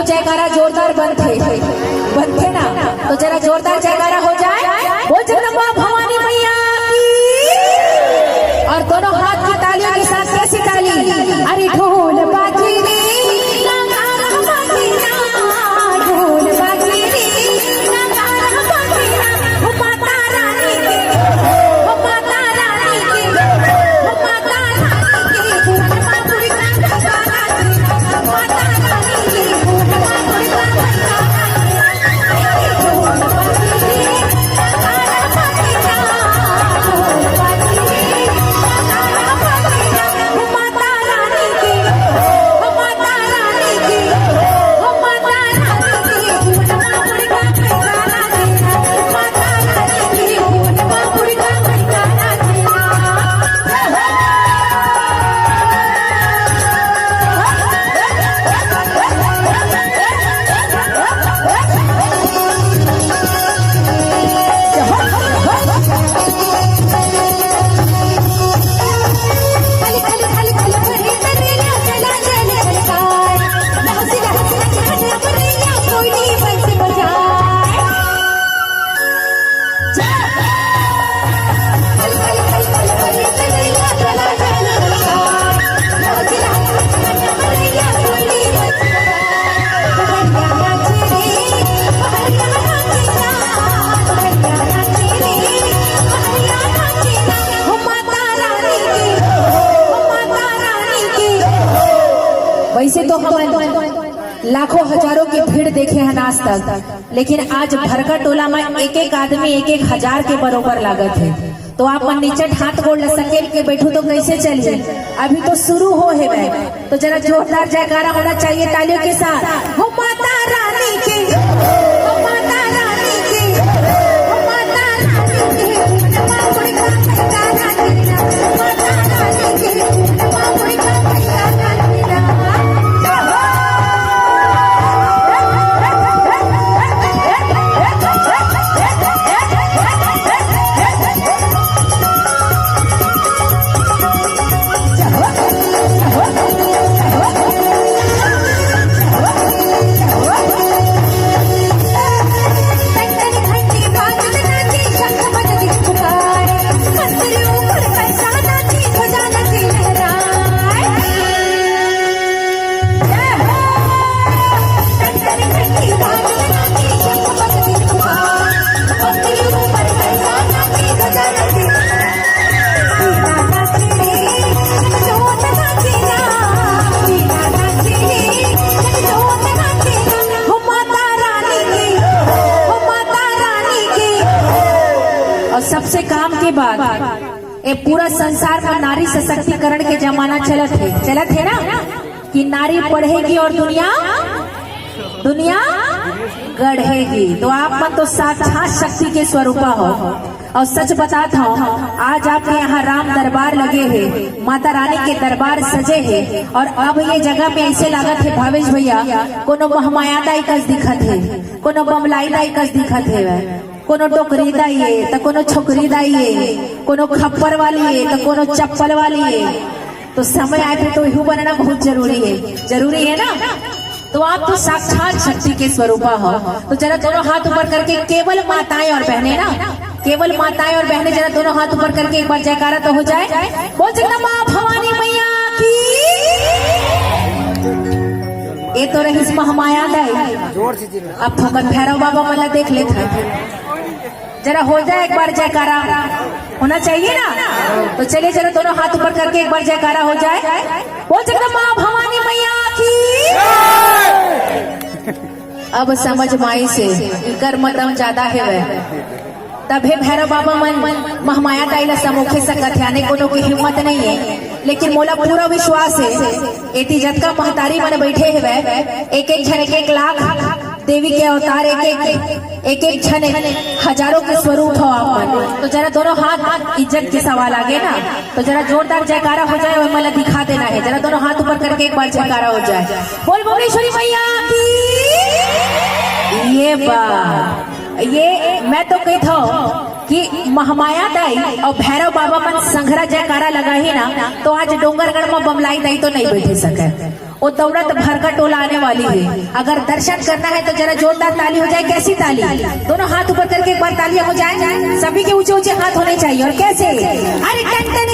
जयकारा जोरदार बनते ना, तो जरा जोरदार जयकारा हो जाए। बोल जगदम्बा भवानी मैया की। और दोनों हाथ की तालियों के साथ कैसी ताली? अरे ढोल बाजी रे, ढोल बाजी रे, हो माता रानी के, हो माता रानी के, हो माता रानी के, माता रानी के। वैसे तो हम लाखों हजारों की भीड़ देखे हैं आज तक, लेकिन आज भरका टोला में एक एक आदमी एक एक हजार के बरोबर लागत है। तो आप नीचे हाथ गोड़ सकेल के बैठो तो कैसे चलिए? अभी तो शुरू हो है, तो जरा जोरदार जयकारा होना चाहिए तालियों के साथ। हो माता रानी की, हो माता रानी की, हो माता रानी की, सबसे काम के बाद ये पूरा संसार में नारी सशक्तिकरण के जमाना चलत है ना, कि नारी पढ़ेगी और दुनिया गढ़ेगी। तो आप मन तो साक्षात शक्ति के स्वरूपा हो। और सच बताता हूँ, आज आपके यहाँ राम दरबार लगे हैं, माता रानी के दरबार सजे हैं। और अब ये जगह में ऐसे लागत है भावेश भैया, कोनो महमायादाई कस दिखत है, कोनो बमलाईदाई कस दिखत है, कोनो टोकरी दाई है तो कोनो छोकरी दाई है, कोनो खप्पर वाली है तो कोनो चप्पल वाली है। तो समय आए पे तो यू बनना बहुत जरूरी है ना। तो आप तो साक्षात शक्ति के स्वरूपा हो। तो जरा दोनों हाथ ऊपर करके, केवल माताएं और बहनें ना, केवल माताएं और बहनें जरा दोनों हाथ ऊपर करके एक बार जयकारा तो हो जाए। बोल जगदम्बा भवानी मैया की। ये तो रही महामाया दाई। अब ठोकर भैरव बाबा मला देख लेते, जरा हो जाए एक बार जयकारा, होना चाहिए ना। तो चलिए जरा दोनों हाथ ऊपर करके एक बार जयकारा हो जाए। बोल जगदम्बा भवानी मैया की। अब समझ माई से कर मतम ज्यादा है वह, तब है भैरव बाबा मन महमाया दाइला समूखे सकत है, आने कोनो की हिम्मत नहीं है। लेकिन मोला पूरा विश्वास है, एती जत का महतारी मन बैठे है वह, एक एक जन एक लाख देवी के अवतार एक एक क्षण हजारों के स्वरूप हो आपन। तो जरा दोनों हाथ इज्जत के सवाल आगे ना, तो जरा जोरदार जयकारा हो जाए और मला दिखा देना है। जरा दोनों हाथ ऊपर करके एक बार जयकारा हो जाए। बोल भुवनेश्वरी मैया की। ये बात ये मैं तो कहता हूँ कि महामाया दाई और भैरव बाबा मन संघरा जयकारा लगा ही ना, तो आज डोंगरगढ़ में बमलाई दाई तो नहीं बैठे सके। वो दौड़त भर का टोला आने वाली है। अगर दर्शन करना है तो जरा जोरदार ताली हो जाए। कैसी ताली? दोनों हाथ ऊपर करके एक बार तालियां हो जाए। सभी के ऊंचे ऊंचे हाथ होने चाहिए। और कैसे? अरे टन टन